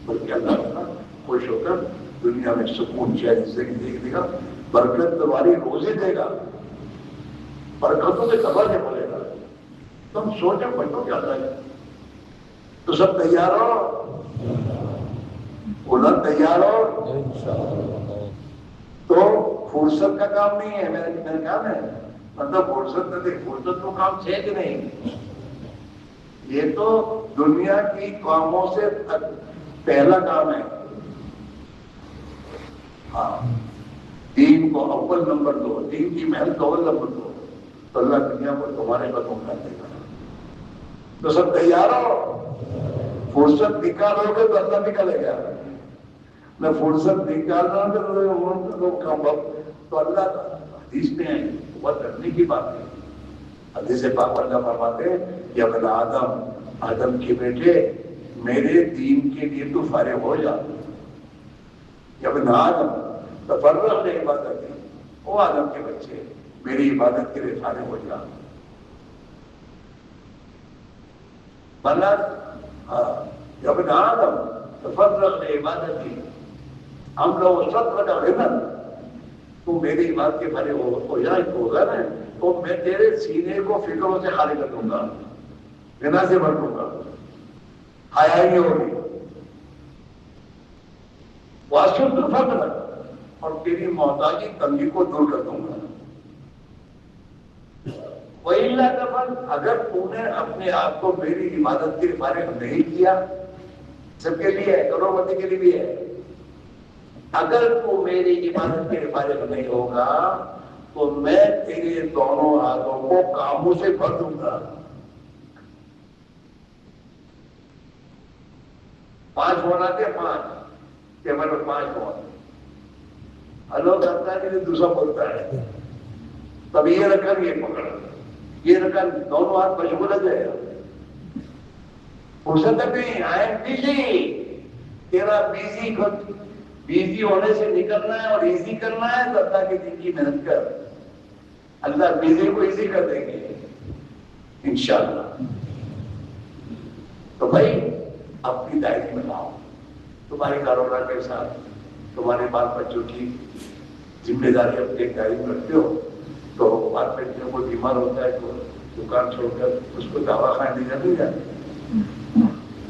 بلکہ اللہ تعالیٰ خوش ہو کر دنیا میں سکون چین زندگی دے گا، برکت تمہاری روزی دے گا، برکتوں کے قبر سے بولے گا. تم سوچو بچوں کیا ہے تو سب تیار ہو، انہیں تیار ہو. تو فرصت کا کام نہیں ہے، میرے کام ہے مطلب فرصت نہ دیکھ، فرصت کو کام ہے کہ نہیں. یہ تو دنیا کی کاموں سے پہلا کام ہے. ہاں دین کو اول نمبر دو، دین کی محنت کو اول نمبر دو تو اللہ دنیا کو تمہارے قدموں کر دے گا. تو سب تیار ہو، فرصت نکالو گے تو اللہ نکالے گا، میں فرصت نکال رہا ہوں تو اللہ کا حدیث میں ہے بہت کرنے کی بات ہے. حدیث پاک اللہ فرماتے ہیں کہ ابن آدم کے بیٹے میرے دین کے لیے تو فارغ ہو جا. ابن آدم تفرغ عبادت ہے، وہ آدم کے بچے میری عبادت کے لیے فارغ ہو جا. ابن آدم تفرغ عبادت ہی ہم لوگ سب کا غنن تو میری بات کے بھلے ہو جائے ہوگا نا تو میں تیرے سینے کو فکروں سے خالی کر دوں گا، غنا سے بھر دوں گا، حیا ہی ہوگی. واسط الفقر اور تیری محتاجی تنگی کو دور کر دوں گا. وَإِلَّا تَفْعَلْ اگر تو نے اپنے آپ کو میری عبادت کے بارے میں نہیں کیا، سب کے لیے ہے، کروڑپتی کے لیے بھی ہے. اگر تو میری عبادت کے بارے میں نہیں ہوگا تو میں تیرے دونوں ہاتھوں کو کاموں سے بھر دوں گا. 5 ہونا تھے 5 ٹیبل پر 5 ہو. ہلو کرتا ہے کہ دوسرا بولتا ہے تب یہ رقم یہ پکڑ، یہ رقم دونوں ہاتھ مشغول ہے. فرصت نہیں، آئی ایم بزی. تیرا بیزی ہونے سے نکلنا ہے اور ایزی کرنا ہے تو اللہ کے دین کی محنت کر. اللہ بیزی کو ایزی کر دیں گے انشاءاللہ. تو بھائی اپنی دائری میں لاؤ، تمہارے کاروبار کے ساتھ تمہارے بال بچوں کی ذمہ داری اپنے دائری میں رکھتے ہو تو بال بچوں کو بیمار ہوتا ہے تو دکان چھوڑ کر اس کو دوا خانے لے جاتے جاتے،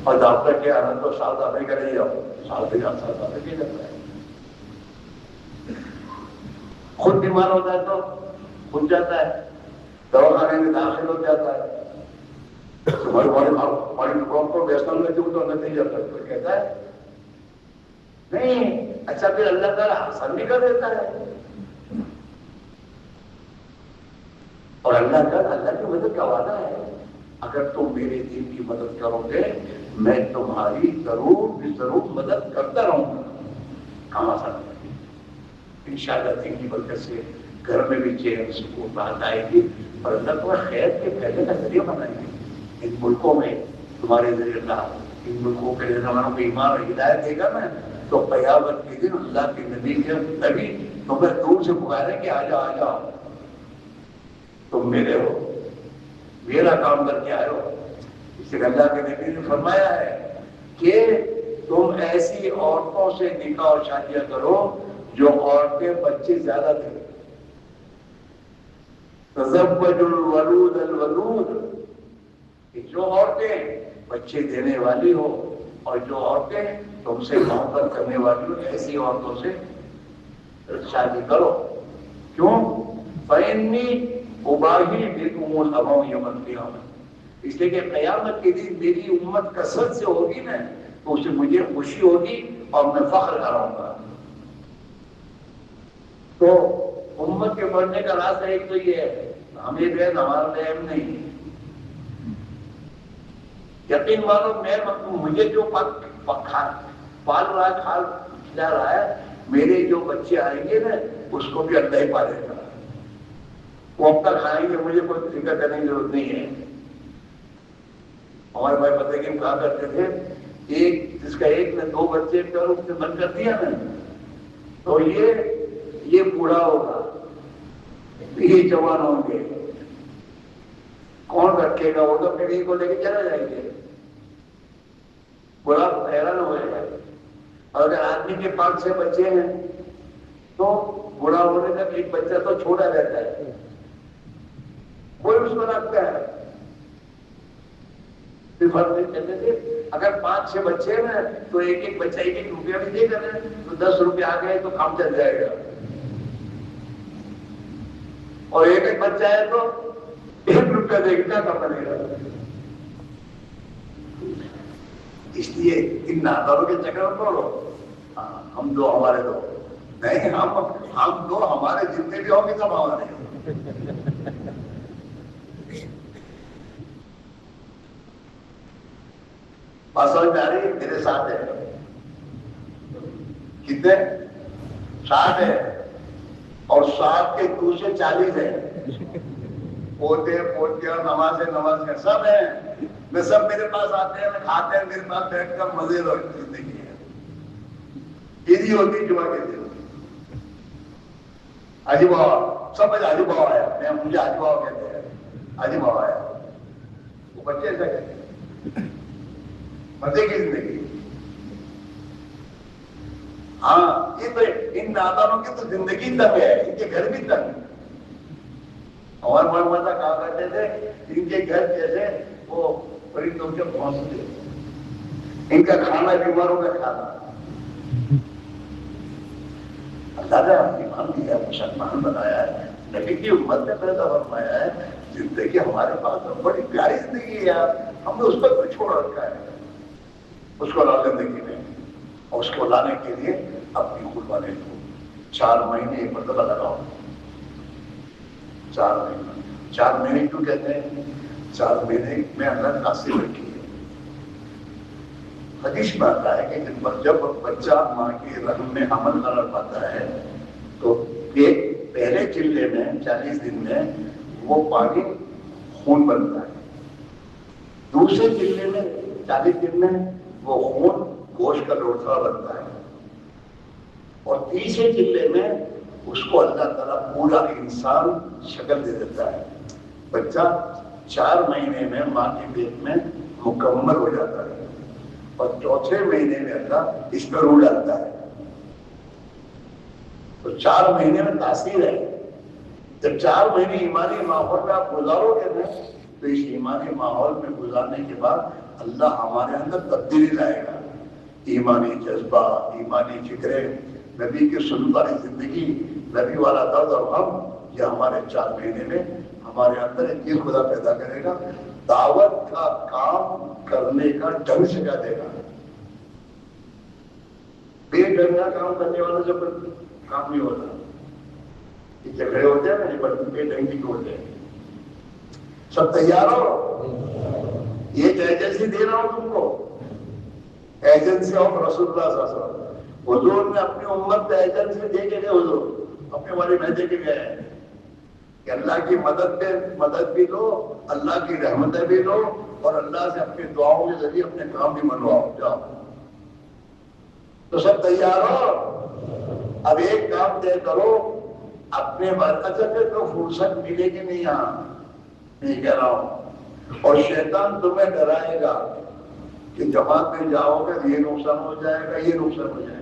اور ڈاکٹر کے آنا تو سال دفعہ کا لے جاؤ، سال دفعہ کے جاتا ہے. خود بیمار ہوتا ہے تو خود جاتا ہے، دوا خانے میں داخل ہو جاتا ہے. ہماری دکان کو ویسا لیتے ہو تو نہیں جاتا، تو کہتا ہے نہیں. اچھا پھر اللہ تعالیٰ آسان بھی کر دیتا ہے. اور اللہ کی مدد کا وعدہ ہے، اگر تم میرے دین کی مدد کرو گے میں تمہاری ضرور مدد کرتا رہوں گا. کہاں آسان ہے انشاءاللہ. دین کی برکت سے گھر میں بھی چین سکون بات آئے گی اور اللہ تمہیں خیر کے پہلے کا ذریعہ بنائیں گے. ان ملکوں میں تمہارے ذریعے اللہ ان ملکوں کے نوجوانوں کو ایمان اور ہدایت دے گا نا تو قیامت کے دن اللہ کے نبی تمہیں دور سے پکاریں کہ آ جاؤ تم میرے ہو، میرا کام کر کے آئے ہو. اس لیے اللہ کے نبی نے فرمایا ہے کہ تم ایسی عورتوں سے نکاح اور شادیاں کرو جو عورتیں بچے زیادہ دیں. تزوجوا الولود الولود، جو عورتیں بچے دینے والی ہو اور جو عورتیں تم سے محبت کرنے والی ہو ایسی عورتوں سے شادی کرو. کیوں؟ فإنی اباہی بکم الامم یوم القیامہ، اس لیے کہ قیامت کے دن میری امت کثرت سے ہوگی نا تو اسے مجھے خوشی ہوگی اور میں فخر کراؤں گا. تو امت کے بڑھنے کا راستہ ایک تو یہ ہے، ہمیں بہن ہمارا بہن نہیں. یقین مانو مجھے جو پال رہا ہے کھلا رہا ہے، میرے جو بچے آئیں گے نا اس کو بھی اللہ ہی پالے گا. وہ اب تک کھائیں گے، مجھے کوئی فکر کرنے کی ضرورت نہیں ہے. ہمارے بھائی پتہ کہ ہم کہا کرتے تھے جس کا ایک نے 2 بچے کر اس نے بند کر دیا نا تو یہ بوڑھا ہوگا، یہ جوان ہوں گے، کون رکھے گا؟ وہ تو پیڑھی کو لے کے چلا جائیں گے، بڑا حیران ہو جائے گا. اور اگر آدمی کے 5-6 بچے ہیں تو بوڑھا ہونے تک ایک بچہ تو چھوٹا رہتا ہے، کوئی اس کو رکھتا ہے. کہتے تھے اگر 5-6 بچے ہیں تو ایک بچہ 1 روپیہ بھی دے کر تو 10 روپیہ آ گئے تو کام چل جائے گا. اور ایک بچہ ہے تو 1 روپیہ دے کے کیا بنے گا. اس لیے ان ناداروں کے چکر میں پڑو. ہم 2 ہمارے 2 نہیں، ہم 2 ہمارے جتنے بھی ہوں گے سب ہمارے. بات سمجھ میں آ رہی ہے؟ میرے ساتھ ہے. کتنے 60 ہے اور 60 کے دوسرے 40 ہے، پوتے پوتیاں نوازے سب ہیں، میں سب میرے پاس آتے ہیں، کھاتے ہیں، میرے پاس بیٹھ کر مزے زندگی ہے، عیدی ہوتی جمعہ کے دن حاجی بابا، سب حاجی بابا آیا، مجھے حاجی بابا کہتے ہیں، حاجی بابا آیا، وہ بچے ایسا کہتے ہیں مزے کی زندگی۔ ہاں یہ تو ان نادانوں کی تو زندگی تنگ ہے، ان کے گھر بھی تنگ ہے۔ ہمارے مرمدہ کہا کرتے تھے ان کے گھر جیسے وہ پرندوں کے گھونسلے، ان کا کھانا بیماروں کا کھانا۔ اللہ نے ایمان دیا، مسلمان بنایا ہے، نبی کی امت نے پیدا فرمایا ہے، زندگی ہمارے پاس بڑی پیاری زندگی ہے یار، ہم نے اس پر کوئی چھوڑ رکھا ہے، اس کو لا زندگی میں، اور اس کو لانے کے لیے اپنی قربانی کو 4 مہینے ایک مرتبہ لگاؤ۔ 4 مہینے کیوں کہتے ہیں؟ 4 مہینے میں اللہ ناصر رکھی ہے۔ حدیث میں آتا ہے کہ جب بچہ ماں کے رحم میں حمل قرار پاتا ہے تو ایک پہلے چلے میں 40 دن میں وہ پانی خون بنتا ہے، دوسرے چلے میں 40 دن میں وہ خون گوشت کا لوٹھا بنتا ہے، اور تیسرے چلے میں اس کو اللہ تعالیٰ پورا انسان شکل دے دیتا ہے۔ بچہ 4 مہینے میں ماں کے پیٹ میں مکمل ہو جاتا ہے، اور چوتھے مہینے میں اللہ اس پر روح ڈالتا ہے۔ تو 4 مہینے میں تاثیر ہے۔ جب 4 مہینے ایمانی ماحول میں آپ گزارو گے نا، تو اس ایمانی ماحول میں گزارنے کے بعد اللہ ہمارے اندر تبدیلی لائے گا، ایمانی جذبہ، ایمانی فکرے، نبی کی سنت والی زندگی، نبی والا درد اور غم، یہ ہمارے 4 مہینے میں ہمارے اندر ایک یہ خدا پیدا کرے گا، دعوت کا کام کرنے کا ڈھنگ سکھا دے گا۔ بے ڈھنگ کا کام کرنے والا جب کام نہیں ہوتا، یہ جھگڑے ہوتے ہیں نا، یہ بے ڈھنگی کے ہوتے ہیں۔ سب تیار ہو؟ یہ ایجنسی دے رہا ہوں تم کو، ایجنسی آف رسول اللہ صلی اللہ علیہ وسلم۔ حضور نے اپنی امت کو ایجنسی دے کے گئے، حضور اپنے والے میں دے کے گئے ہیں کہ اللہ کی مدد بھی لو، اللہ کی رحمتیں بھی لو، اور اللہ سے اپنی دعاؤں کے ذریعے اپنے کام بھی منواؤ۔ جاؤ، تو سب تیار ہو؟ اب ایک کام طے کرو، اپنے برکت سے تو فرصت ملے گی نہیں، یہاں نہیں کہہ رہا ہوں، اور شیطان تمہیں ڈرائے گا کہ جماعت میں جاؤ گے یہ نقصان ہو جائے گا، یہ نقصان ہو جائے گا،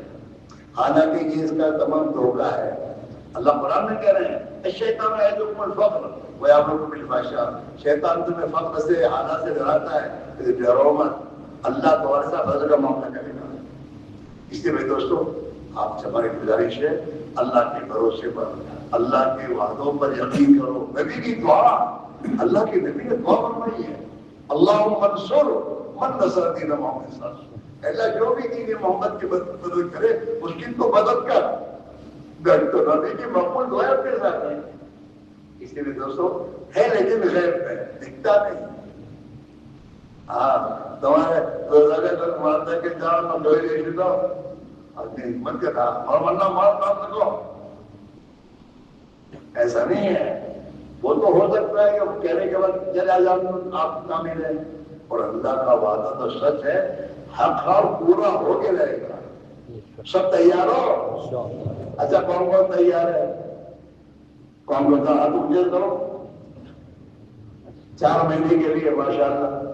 حالانکہ یہ اس کا تمام دھوکہ ہے۔ اللہ قرآن میں کہہ رہے ہیں الشیطان یعدکم الفقر ویامرکم بالفحشاء، شیطان تمہیں فقر سے، حالات سے ڈراتا ہے کہ ڈرو مت، اللہ تمہارے ساتھ فضل کا معاملہ کرے گا۔ اس لیے میرے دوستو، آپ سے ہماری گزارش ہے، اللہ کے بھروسے پر، اللہ کے وعدوں پر یقین کرو۔ نبی کی دعا، اللہ کے نبی نے دعا فرمائی ہے، اللہم انصر من نصر دین محمد صلی اللہ علیہ وسلم، اللہ جو بھی دین محمد کی مدد کرے اس کی تو مدد کر۔ تو نبی کی مقبول دعا اپنے ساتھ ہے۔ اس لیے دوستو ہے لیکن غیب میں دکھتا نہیں۔ ہاں تمہارے روزہ مارتا کہ جان اور ڈوئی لے لیتا اپنی حکمت کے کہا اور ورنہ مار سکو، ایسا نہیں ہے۔ وہ تو ہو سکتا ہے کہ وہ کہنے کے بعد چلے جان آپ نہ ملے، اور اللہ کا وعدہ تو سچ ہے، حق پورا ہو کے رہے گا۔ سب تیار ہو؟ اچھا کون کون تیار ہے؟ کون کون سا ہاتھ اٹھے کرو 4 مہینے کے لیے؟ ماشاءاللہ۔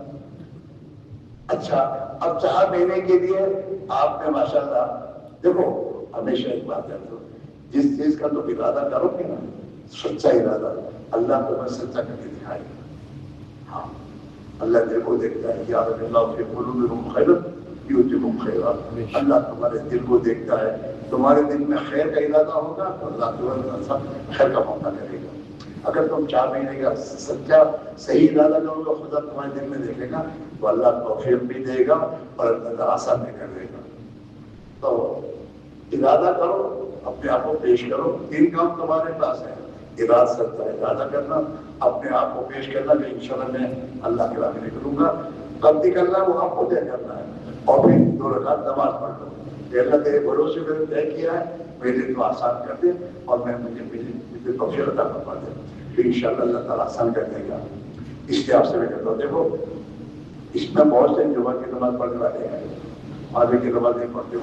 اچھا اب 4 مہینے کے لیے آپ نے ماشاءاللہ، دیکھو ہمیشہ ایک بات ہے، تو جس چیز کا تو ارادہ کرو گے نا، سچا ارادہ، اللہ تمہیں سچا کر کے دکھائے گا۔ ہاں اللہ دل کو دیکھتا ہے، یا اللہ فی قلوبکم خیر یؤتکم خیرا، اللہ تمہارے دل کو دیکھتا ہے، تمہارے دل میں خیر کا ارادہ ہوگا تو اللہ تمہیں خیر کا موقع کرے گا۔ اگر تم 4 مہینے کا سچا صحیح ارادہ کرو گے، خدا تمہارے دل میں دیکھے گا تو اللہ توفیق بھی دے گا اور اللہ آسان بھی کر دے گا۔ تو ارادہ کرو، اپنے آپ کو پیش کرو، 3 کام تمہارے پاس ہے، ارادہ سچا ارادہ کرنا، اپنے آپ کو پیش کرنا کہ انشاءاللہ میں اللہ کے راہ میں نکلوں گا، کب نکلنا وہ آپ کو طے کرنا ہے، اور پھر 2 رکعت نماز پڑھ لو۔ کہ اللہ تیرے بھروسے میں طے کیا ہے، میرے لیے تو آسان کر دے اور مجھے توفیق عطا فرما دے، تو انشاءاللہ اللہ تعالیٰ آسان کر دے گا۔ اس لیے آپ سے میں کہتا ہوں دیکھو اس میں بہت سے جمعہ کی نماز پڑھنے والے ہیں، آگے کی نماز نہیں پڑھتے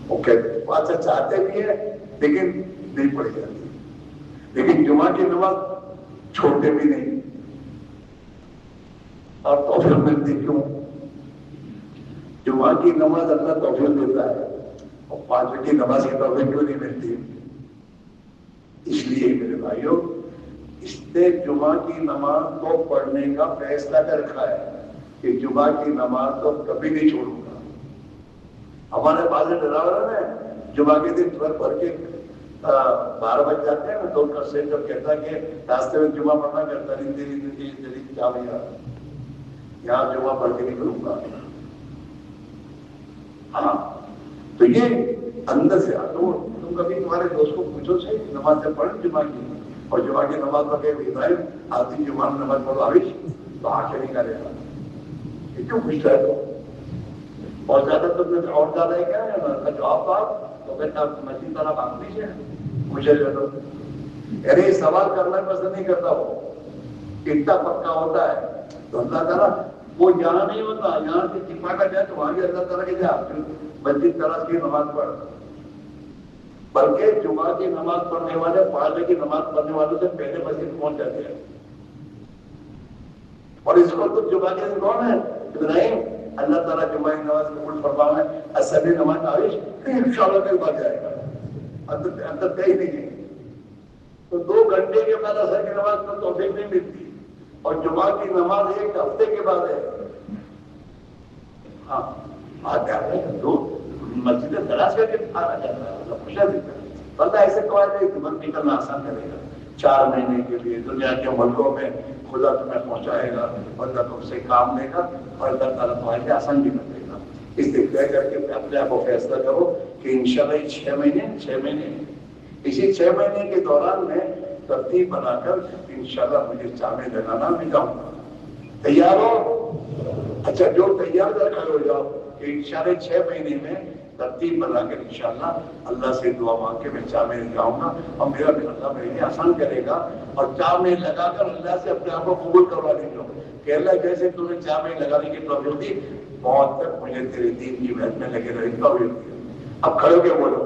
وہ کہتے وہ اچھا چاہتے بھی ہیں لیکن نہیں پڑھی جاتی، لیکن جمعہ کی نماز چھوڑتے بھی نہیں اور توفیق ملتی کیوں؟ جمعہ کی نماز اللہ توفیق دیتا ہے اور 5 وقت کی نماز کی توفیق کیوں نہیں ملتی؟ اس لیے میرے بھائیوں اس نے جمعہ کی نماز کو پڑھنے کا فیصلہ کر رکھا ہے کہ جمعہ کی نماز تو کبھی نہیں چھوڑوں گا۔ ہمارے پاس ڈراور ہے جمعہ کے دن پڑھ کے 12 بج جاتے ہیں، تو سے جب کہتا ہے کہ راستے میں جمعہ پڑھنا کرتا نہیں کیا بھیا یہاں جمعہ پڑھ کے نہیں کروں گا۔ ہاں تو یہ اندر سے تم کبھی تمہارے دوست کو پوچھو صحیح نماز سے پڑھ جمعہ کی، اور جمعہ کی نماز پڑھ آتی جمعہ نماز پڑھو آوش تو آنکھیں نہیں کرے گا، یہ کیوں پوچھتا ہے تو؟ اور زیادہ تو اور زیادہ ہے کیا جواب تو کہتا مسجد طرح آپ دیجیے مجھے جو دو، ارے سوال کرنا پسند نہیں کرتا، وہ اتنا پکا ہوتا ہے تو اللہ تعالیٰ وہ یہاں نہیں ہوتا، یہاں سے چپا کر جائے تو وہاں بھی اللہ تعالیٰ کے جائے مسجد طرح کی نماز پڑھ، بلکہ جمعہ کی نماز پڑھنے والے 5 بجے کی نماز پڑھنے والوں سے پہلے مسجد پہنچ جاتے ہیں۔ اور اس کو تو جمعہ کے دن کون ہے؟ ابراہیم اللہ تعالیٰ جمعہ کی نماز قبول فرمانا ہے، اصل نماز آوش انشاءاللہ کل بات جائے گا، اندر طے ہی نہیں ہے، تو 2 گھنٹے کے بعد اثر کی نماز میں توفیق نہیں ملتی، اور جمعہ کی نماز 1 ہفتے کے بعد ہے۔ ہاں آتے آتے تو مسجد تلاش کر کے آنا جاتا ہے، خوشیاں دیتا ہے، بندہ ایسے قواعد ہے کہ وقت نکلنا آسان کرے گا، 4 مہینے کے لیے دنیا کے ملکوں میں خدا تمہیں پہنچائے گا، اللہ تم سے کام لے گا اور اللہ تعالیٰ تمہارے آسان بھی کر دے گا۔ اس لیے طے کر کے اپنے آپ کو فیصلہ کرو کہ انشاءاللہ یہ 6 مہینے اسی 6 مہینے کے دوران میں ترتیب بنا کر انشاءاللہ مجھے جامع لگانا بھی جاؤں گا۔ تیار ہو؟ اچھا جو تیار کر ہو جاؤ کہ انشاءاللہ 6 مہینے میں ترتیب بنا کر انشاءاللہ اللہ سے دعا مانگ کے میں جامع لگاؤں گا، اور میرا بھی اللہ میرے لیے آسان کرے گا، اور جامع لگا کر اللہ سے اپنے آپ کو قبول کروا لیں گے کہ اللہ جیسے تم نے جامع لگانے کی توفیق دی، بہت تک مجھے تیرے دین کی محنت میں لگے رہنے کا توفیق دی۔ اب کھڑے ہو کے بولو